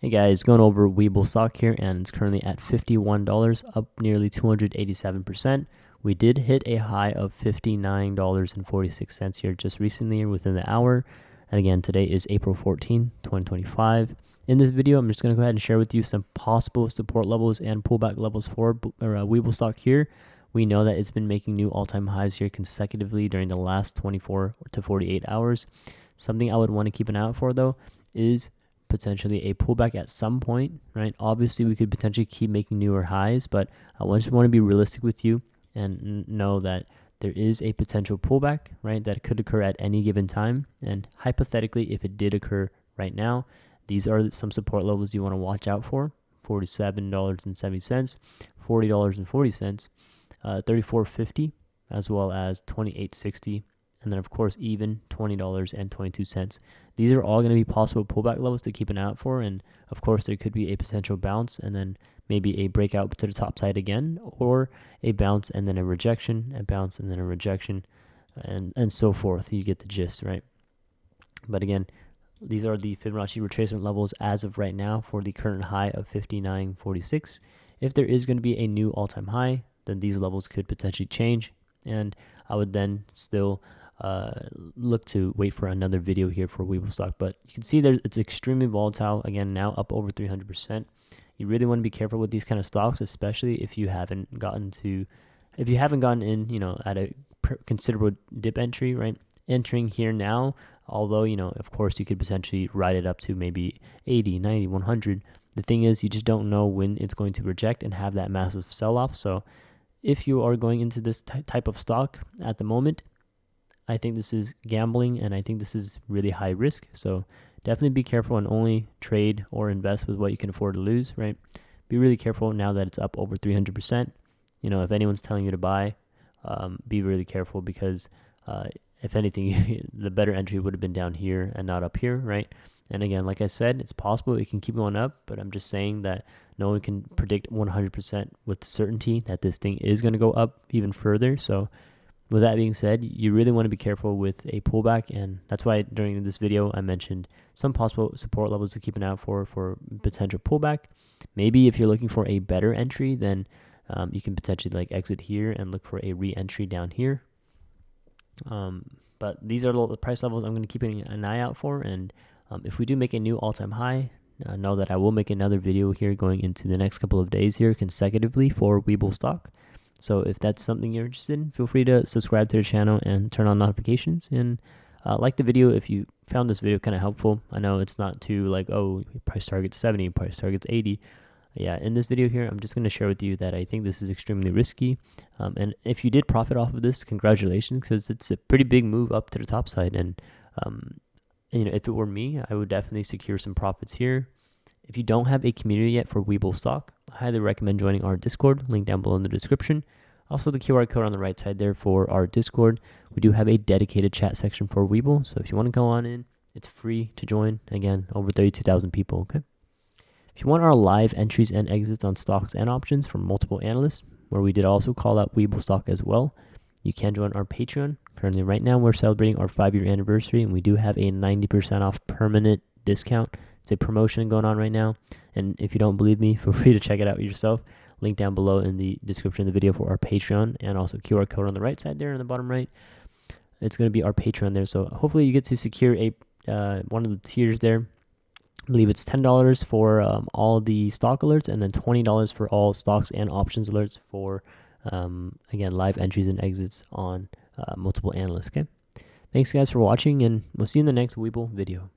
Hey guys, going over WEBULL stock here, and it's currently at $51, up nearly 287%. We did hit a high of $59.46 here just recently within the hour. And again, today is April 14, 2025. In this video, I'm just going to go ahead and share with you some possible support levels and pullback levels for WEBULL stock here. We know that it's been making new all-time highs here consecutively during the last 24 to 48 hours. Something I would want to keep an eye out for, though, is potentially a pullback at some point, right? Obviously, we could potentially keep making newer highs, but I just want to be realistic with you and know that there is a potential pullback, right, that could occur at any given time. And hypothetically, if it did occur right now, these are some support levels you want to watch out for: $47.70, $40.40, $34.50, as well as $28.60. And then, of course, even $20.22. These are all going to be possible pullback levels to keep an eye out for. And, of course, there could be a potential bounce and then maybe a breakout to the top side again, or a bounce and then a rejection, a bounce and then a rejection, and so forth. You get the gist, right? But again, these are the Fibonacci retracement levels as of right now for the current high of 59.46. If there is going to be a new all-time high, then these levels could potentially change. And I would then still look to wait for another video here for WEBULL stock. But you can see it's extremely volatile. Again, now up over 300%. You really want to be careful with these kind of stocks, especially if you haven't gotten in, at a considerable dip entry, right? Entering here now, although, of course, you could potentially ride it up to maybe 80, 90, 100. The thing is, you just don't know when it's going to reject and have that massive sell-off. So if you are going into this type of stock at the moment, I think this is gambling, and I think this is really high risk. So definitely be careful and only trade or invest with what you can afford to lose, right? Be really careful now that it's up over 300%. If anyone's telling you to buy, be really careful, because if anything, the better entry would have been down here and not up here, right? And again, like I said, it's possible it can keep going up, but I'm just saying that no one can predict 100% with certainty that this thing is going to go up even further. So with that being said, you really want to be careful with a pullback, and that's why during this video I mentioned some possible support levels to keep an eye out for potential pullback. Maybe if you're looking for a better entry, then you can potentially exit here and look for a re-entry down here. But these are the price levels I'm going to keep an eye out for, and if we do make a new all-time high, know that I will make another video here going into the next couple of days here consecutively for WEBULL stock. So if that's something you're interested in, feel free to subscribe to the channel and turn on notifications, and like the video if you found this video kind of helpful. I know it's not too price target 70, price target's 80. Yeah, in this video here, I'm just going to share with you that I think this is extremely risky. And if you did profit off of this, congratulations, because it's a pretty big move up to the top side. And, if it were me, I would definitely secure some profits here. If you don't have a community yet for WEBULL stock, I highly recommend joining our Discord, link down below in the description. Also, the QR code on the right side there for our Discord. We do have a dedicated chat section for WEBULL, so if you want to go on in, it's free to join. Again, over 32,000 people, okay? If you want our live entries and exits on stocks and options from multiple analysts, where we did also call out WEBULL stock as well, you can join our Patreon. Currently, right now, we're celebrating our 5-year anniversary, and we do have a 90% off permanent discount. It's a promotion going on right now, and if you don't believe me, feel free to check it out yourself. Link down below in the description of the video for our Patreon, and also QR code on the right side there in the bottom right. It's going to be our Patreon there, so hopefully you get to secure a one of the tiers there. I believe it's $10 for all the stock alerts, and then $20 for all stocks and options alerts for again, live entries and exits on multiple analysts. Okay, thanks guys for watching, and we'll see you in the next WEBULL video.